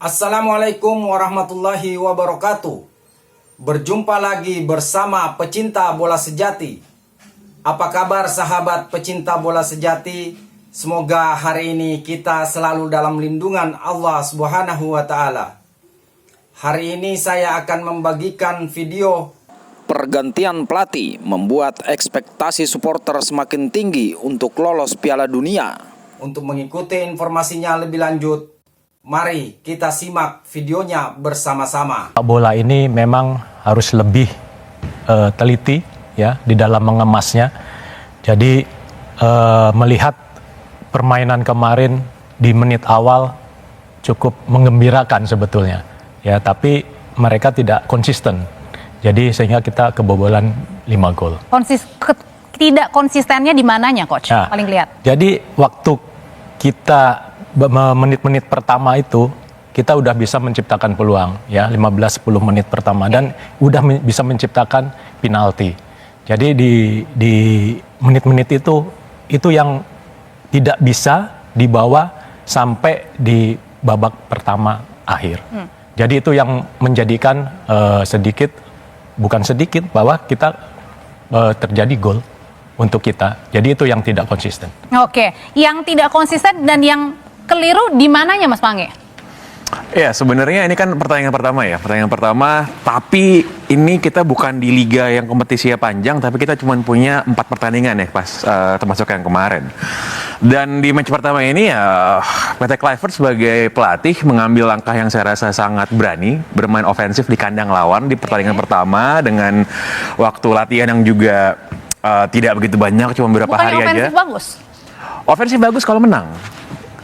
Assalamualaikum warahmatullahi wabarakatuh. Berjumpa lagi bersama pecinta bola sejati. Apa kabar sahabat pecinta bola sejati? Semoga hari ini kita selalu dalam lindungan Allah Subhanahu wa taala. Hari ini saya akan membagikan video pergantian pelatih membuat ekspektasi supporter semakin tinggi untuk lolos Piala Dunia. Untuk mengikuti informasinya lebih lanjut, mari kita simak videonya bersama-sama. Bola ini memang harus lebih teliti ya di dalam mengemasnya. Jadi melihat permainan kemarin di menit awal cukup menggembirakan sebetulnya. Ya, tapi mereka tidak konsisten. Jadi sehingga kita kebobolan 5 gol. Tidak konsistennya di mananya, Coach? Nah, paling lihat. Jadi waktu kita menit-menit pertama itu kita udah bisa menciptakan peluang ya 15-10 menit pertama dan udah bisa menciptakan penalti. Jadi di menit-menit itu yang tidak bisa dibawa sampai di babak pertama akhir. Jadi itu yang menjadikan bukan sedikit bahwa kita terjadi gol untuk kita. Jadi itu yang tidak konsisten. Oke, yang tidak konsisten dan yang keliru di mananya, Mas Pange? Ya, sebenarnya ini kan pertandingan pertama ya. Pertandingan pertama, tapi ini kita bukan di liga yang kompetisinya panjang, tapi kita cuma punya 4 pertandingan ya, termasuk yang kemarin. Dan di match pertama ini ya, PT Kluivert sebagai pelatih mengambil langkah yang saya rasa sangat berani, bermain ofensif di kandang lawan di pertandingan pertama dengan waktu latihan yang juga tidak begitu banyak, cuma beberapa hari aja. Ofensif bagus? Ofensif bagus kalau menang.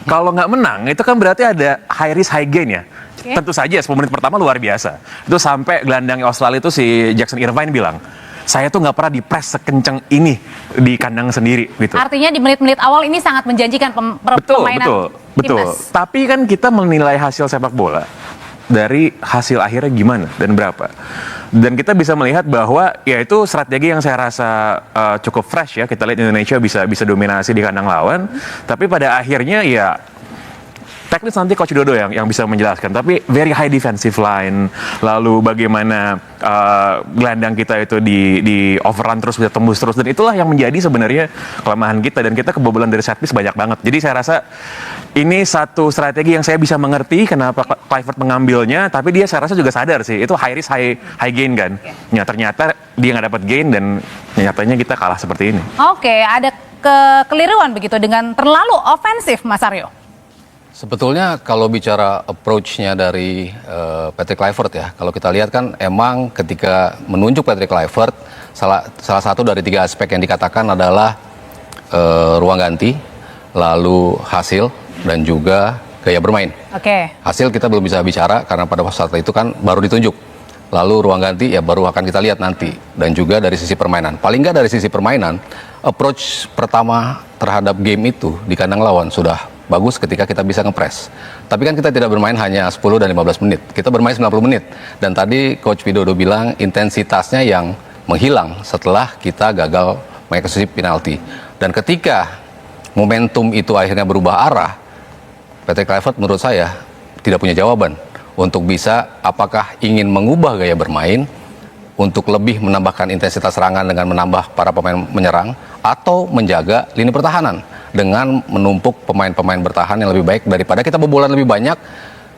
Kalau nggak menang, itu kan berarti ada high risk high gain ya. Tentu saja 10 menit pertama luar biasa. Itu sampai gelandangnya Australia itu si Jackson Irvine bilang, saya tuh nggak pernah dipres sekencang ini di kandang sendiri gitu. Artinya di menit-menit awal ini sangat menjanjikan permainan Betul. Tapi kan kita menilai hasil sepak bola dari hasil akhirnya gimana dan berapa. Dan kita bisa melihat bahwa ya itu strategi yang saya rasa cukup fresh ya. Kita lihat Indonesia bisa dominasi di kandang lawan. Tapi pada akhirnya ya teknis nanti Coach Dodo yang bisa menjelaskan. Tapi very high defensive line. Lalu bagaimana gelandang kita itu di overrun terus, bisa tembus terus. Dan itulah yang menjadi sebenarnya kelemahan kita. Dan kita kebobolan dari set piece banyak banget. Jadi saya rasa ini satu strategi yang saya bisa mengerti kenapa Kluivert mengambilnya. Tapi dia saya rasa juga sadar sih. Itu high risk high gain kan. Ya ternyata dia nggak dapat gain dan nyatanya kita kalah seperti ini. Oke, ada kekeliruan begitu dengan terlalu ofensif, Mas Aryo. Sebetulnya kalau bicara approach-nya dari Patrick Kluivert ya, kalau kita lihat kan emang ketika menunjuk Patrick Kluivert, salah satu dari 3 aspek yang dikatakan adalah ruang ganti, lalu hasil, dan juga gaya bermain. Oke. Hasil kita belum bisa bicara karena pada saat itu kan baru ditunjuk. Lalu ruang ganti ya baru akan kita lihat nanti. Dan juga dari sisi permainan. Paling nggak dari sisi permainan, approach pertama terhadap game itu di kandang lawan sudah bagus ketika kita bisa ngepres. Tapi kan kita tidak bermain hanya 10 dan 15 menit. Kita bermain 90 menit. Dan tadi Coach Widodo bilang intensitasnya yang menghilang setelah kita gagal mengeksekusi penalti. Dan ketika momentum itu akhirnya berubah arah, Patrick Kluivert menurut saya tidak punya jawaban untuk bisa apakah ingin mengubah gaya bermain untuk lebih menambahkan intensitas serangan dengan menambah para pemain menyerang atau menjaga lini pertahanan dengan menumpuk pemain-pemain bertahan yang lebih baik daripada kita bobolan lebih banyak,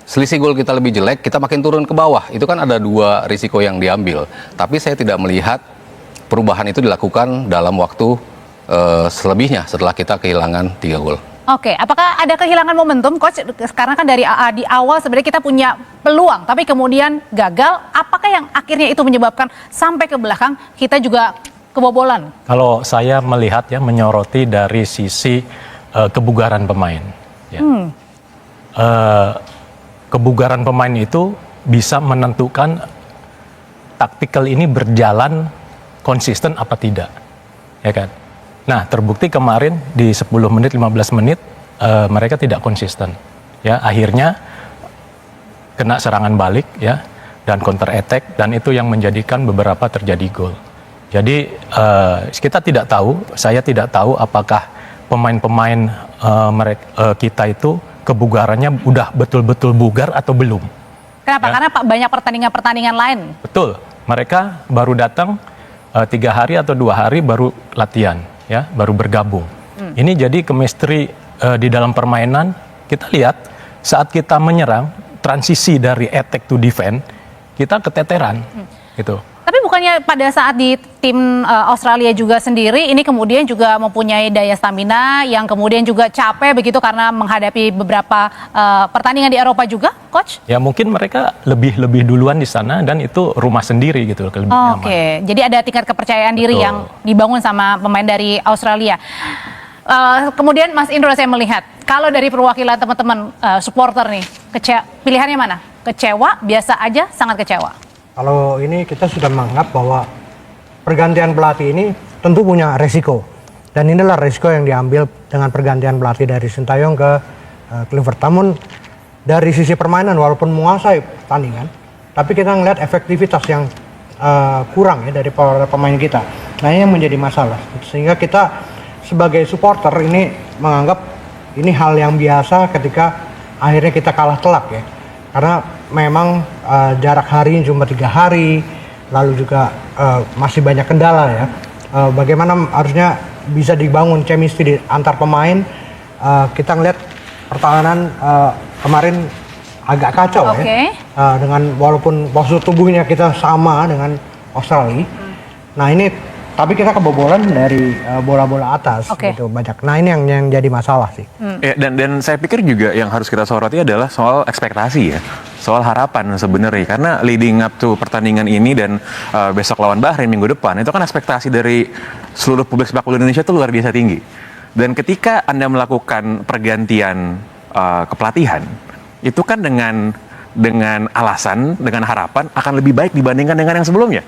selisih gol kita lebih jelek, kita makin turun ke bawah. Itu kan ada 2 risiko yang diambil. Tapi saya tidak melihat perubahan itu dilakukan dalam waktu selebihnya setelah kita kehilangan 3 gol. Oke, apakah ada kehilangan momentum, Coach? Karena kan dari di awal sebenarnya kita punya peluang, tapi kemudian gagal. Apakah yang akhirnya itu menyebabkan sampai ke belakang kita juga kebobolan? Kalau saya melihat ya, menyoroti dari sisi kebugaran pemain. Ya. Kebugaran pemain itu bisa menentukan taktikal ini berjalan konsisten apa tidak, ya kan? Nah, terbukti kemarin di 10 menit, 15 menit mereka tidak konsisten. Ya, akhirnya kena serangan balik ya dan counter attack, dan itu yang menjadikan beberapa terjadi gol. Jadi kita tidak tahu, saya tidak tahu apakah pemain-pemain kita itu kebugarannya udah betul-betul bugar atau belum. Kenapa? Ya. Karena banyak pertandingan-pertandingan lain. Betul, mereka baru datang 3 hari atau 2 hari baru latihan, ya, baru bergabung. Ini jadi chemistry di dalam permainan. Kita lihat saat kita menyerang, transisi dari attack to defense, kita keteteran, gitu. Tapi bukannya pada saat di tim Australia juga sendiri ini kemudian juga mempunyai daya stamina yang kemudian juga capek begitu karena menghadapi beberapa pertandingan di Eropa juga, Coach? Ya mungkin mereka lebih duluan di sana dan itu rumah sendiri gitu, lebih nyaman. Oke, jadi ada tingkat kepercayaan diri Betul. yang dibangun sama pemain dari Australia. Kemudian Mas Indro, saya melihat kalau dari perwakilan teman-teman supporter nih, pilihannya mana? Kecewa, biasa aja, sangat kecewa. Kalau ini kita sudah menganggap bahwa pergantian pelatih ini tentu punya resiko. Dan inilah resiko yang diambil dengan pergantian pelatih dari Sintayong ke Clifford. Namun dari sisi permainan walaupun menguasai pertandingan, tapi kita ngelihat efektivitas yang kurang ya dari para pemain kita. Nah ini yang menjadi masalah. Sehingga kita sebagai supporter ini menganggap ini hal yang biasa ketika akhirnya kita kalah telak ya. Karena memang jarak hari cuma 3 hari, lalu juga masih banyak kendala ya. Bagaimana harusnya bisa dibangun chemistry di antar pemain. Kita ngeliat pertahanan kemarin agak kacau ya. Dengan walaupun postur tubuhnya kita sama dengan Australia. Nah ini tapi kita kebobolan dari bola-bola atas gitu banyak. Nah ini yang jadi masalah sih. Ya, dan saya pikir juga yang harus kita soroti adalah soal ekspektasi ya, soal harapan sebenarnya. Karena leading up to pertandingan ini dan besok lawan Bahrain minggu depan, itu kan ekspektasi dari seluruh publik sepak bola Indonesia itu luar biasa tinggi. Dan ketika Anda melakukan pergantian kepelatihan, itu kan dengan alasan, dengan harapan akan lebih baik dibandingkan dengan yang sebelumnya.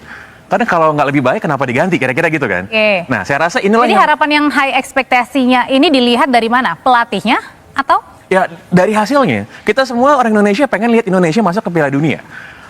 Karena kalau nggak lebih baik, kenapa diganti? Kira-kira gitu kan? Oke. Nah, saya rasa inilah Jadi harapan yang high ekspektasinya ini dilihat dari mana? Pelatihnya atau? Ya, dari hasilnya. Kita semua orang Indonesia pengen lihat Indonesia masuk ke Piala Dunia.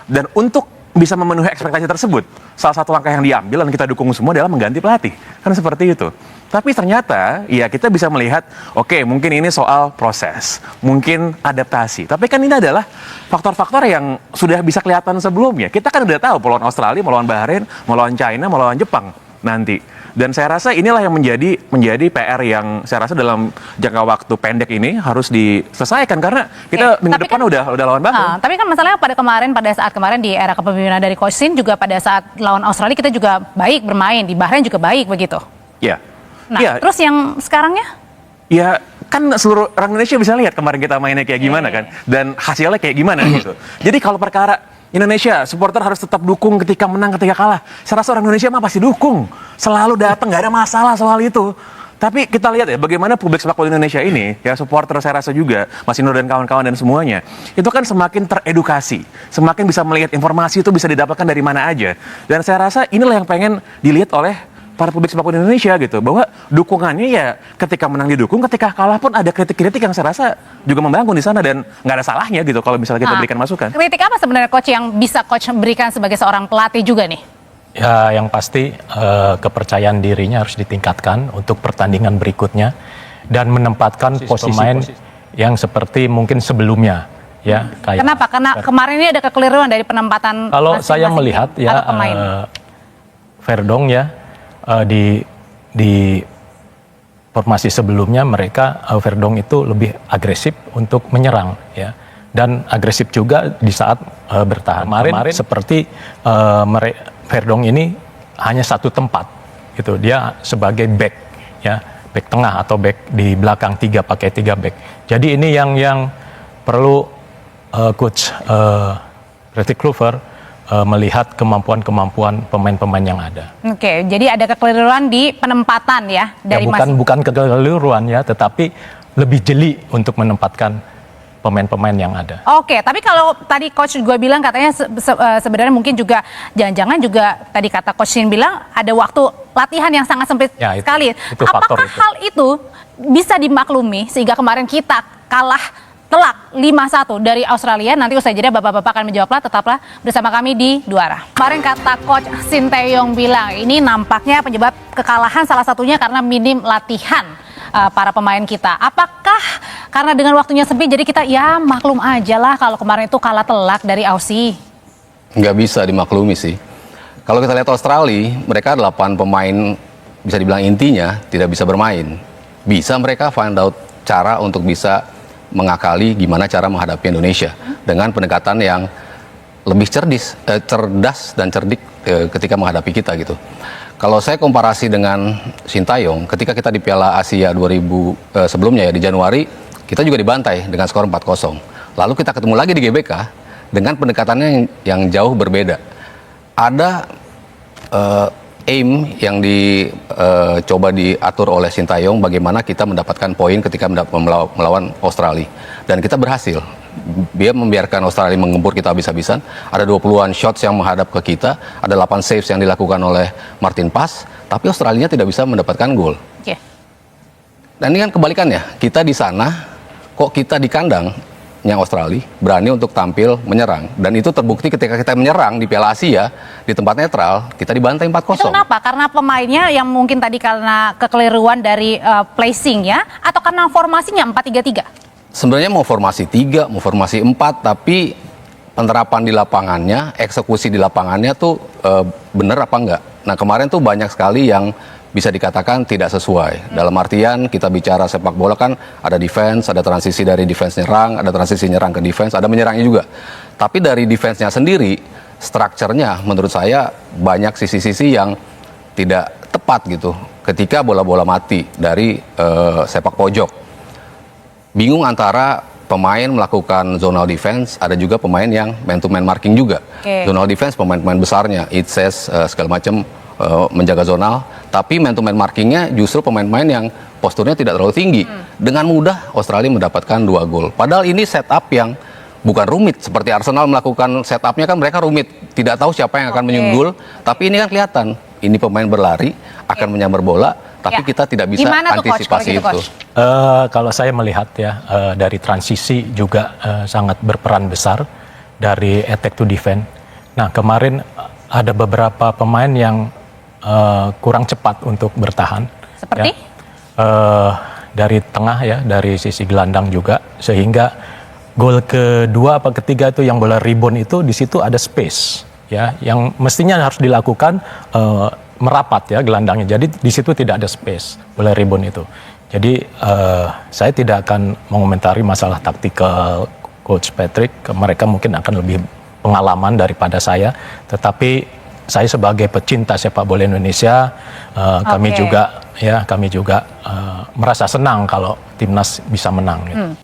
Dan untuk bisa memenuhi ekspektasi tersebut, salah satu langkah yang diambil dan kita dukung semua adalah mengganti pelatih. Kan seperti itu. Tapi ternyata, ya kita bisa melihat, oke, mungkin ini soal proses, mungkin adaptasi. Tapi kan ini adalah faktor-faktor yang sudah bisa kelihatan sebelumnya. Kita kan udah tahu mau lawan Australia, mau lawan Bahrain, mau lawan China, mau lawan Jepang nanti. Dan saya rasa inilah yang menjadi PR yang saya rasa dalam jangka waktu pendek ini harus diselesaikan karena kita minggu depan kan, udah lawan Bahrain. Tapi kan masalahnya pada saat kemarin di era kepemimpinan dari Coach Shin juga pada saat lawan Australia kita juga baik bermain, di Bahrain juga baik begitu. Ya. Nah, ya. Terus yang sekarangnya? Ya kan seluruh orang Indonesia bisa lihat kemarin kita mainnya kayak gimana kan, dan hasilnya kayak gimana gitu. Jadi kalau perkara Indonesia, supporter harus tetap dukung ketika menang, ketika kalah. Saya rasa orang Indonesia mah pasti dukung, selalu datang, nggak ada masalah soal itu. Tapi kita lihat ya bagaimana publik sepak bola Indonesia ini, ya supporter saya rasa juga, Mas Indro dan kawan-kawan dan semuanya, itu kan semakin teredukasi, semakin bisa melihat informasi itu bisa didapatkan dari mana aja. Dan saya rasa inilah yang pengen dilihat oleh para publik sepak bola Indonesia gitu, bahwa dukungannya ya ketika menang didukung, ketika kalah pun ada kritik-kritik yang saya rasa juga membangun di sana dan nggak ada salahnya gitu kalau misalnya kita berikan masukan. Kritik apa sebenarnya Coach yang bisa Coach berikan sebagai seorang pelatih juga nih? Ya yang pasti kepercayaan dirinya harus ditingkatkan untuk pertandingan berikutnya dan menempatkan posisi pemain yang seperti mungkin sebelumnya. Ya, kayak Kenapa? Karena kemarin ini ada kekeliruan dari penempatan. Kalau saya melihat ya Verdong ya di formasi sebelumnya mereka Verdong itu lebih agresif untuk menyerang ya, dan agresif juga di saat bertahan. Kemarin seperti Verdong ini hanya satu tempat gitu, dia sebagai back ya, back tengah atau back di belakang pakai tiga back. Jadi ini yang perlu coach Patrick Kluivert melihat kemampuan pemain-pemain yang ada. Oke, jadi ada kekeliruan di penempatan ya dari bukan kekeliruan ya, tetapi lebih jeli untuk menempatkan pemain-pemain yang ada. Oke, tapi kalau tadi Coach juga bilang katanya sebenarnya mungkin juga jangan-jangan juga tadi kata Coach Shin bilang ada waktu latihan yang sangat sempit ya, sekali. Itu Apakah hal itu bisa dimaklumi sehingga kemarin kita kalah telak 5-1 dari Australia? Nanti usai jeda Bapak-Bapak akan menjawablah, tetaplah bersama kami di Dua Arah. Kemarin kata Coach Sintayong bilang ini nampaknya penyebab kekalahan salah satunya karena minim latihan para pemain kita. Apakah karena dengan waktunya sempit jadi kita ya maklum aja lah kalau kemarin itu kalah telak dari Aussie. Nggak bisa dimaklumi sih. Kalau kita lihat Australia, mereka 8 pemain bisa dibilang intinya tidak bisa bermain. Bisa mereka find out cara untuk bisa mengakali gimana cara menghadapi Indonesia dengan pendekatan yang lebih cerdas dan cerdik ketika menghadapi kita gitu. Kalau saya komparasi dengan Sintayong, ketika kita di Piala Asia 2000 sebelumnya ya di Januari, kita juga dibantai dengan skor 4-0. Lalu kita ketemu lagi di GBK dengan pendekatannya yang jauh berbeda. Ada aim yang dicoba diatur oleh Sintayong bagaimana kita mendapatkan poin ketika melawan Australia. Dan kita berhasil. Dia membiarkan Australia mengempur kita habis-habisan. Ada 20-an shots yang menghadap ke kita, ada 8 saves yang dilakukan oleh Martin Pas, tapi Australia tidak bisa mendapatkan gol. Oke. Dan ini kan kebalikannya, kita di sana, kok kita di kandangnya Australia berani untuk tampil menyerang. Dan itu terbukti ketika kita menyerang di Piala Asia, di tempat netral, kita dibantai 4-0. Itu kenapa? Karena pemainnya yang mungkin tadi karena kekeliruan dari placing ya, atau karena formasinya 4-3-3? Sebenarnya mau formasi 3, mau formasi 4, tapi penerapan di lapangannya, eksekusi di lapangannya tuh bener apa enggak. Nah kemarin tuh banyak sekali yang bisa dikatakan tidak sesuai. Dalam artian kita bicara sepak bola kan ada defense, ada transisi dari defense nyerang, ada transisi nyerang ke defense, ada menyerangnya juga. Tapi dari defense-nya sendiri, strukturnya menurut saya banyak sisi-sisi yang tidak tepat gitu. Ketika bola-bola mati dari sepak pojok. Bingung antara pemain melakukan zonal defense, ada juga pemain yang man-to-man marking juga. Zonal defense pemain-pemain besarnya, it says segala macam menjaga zonal, tapi man-to-man markingnya justru pemain-pemain yang posturnya tidak terlalu tinggi. Dengan mudah Australia mendapatkan 2 gol. Padahal ini setup yang bukan rumit, seperti Arsenal melakukan setupnya kan mereka rumit, tidak tahu siapa yang akan menyunggul, tapi ini kan kelihatan, ini pemain berlari, akan menyambar bola, tapi kita tidak bisa antisipasi itu. Kalau saya melihat ya dari transisi juga sangat berperan besar dari attack to defense. Nah kemarin ada beberapa pemain yang kurang cepat untuk bertahan. Seperti? Ya. Dari tengah ya, dari sisi gelandang juga, sehingga gol kedua apa ketiga itu yang bola rebound itu di situ ada space ya, yang mestinya harus dilakukan merapat ya gelandangnya. Jadi di situ tidak ada space bola rebound itu. Jadi saya tidak akan mengomentari masalah taktikal Coach Patrick. Mereka mungkin akan lebih pengalaman daripada saya. Tetapi saya sebagai pecinta sepak bola Indonesia, kami juga merasa senang kalau timnas bisa menang. Gitu.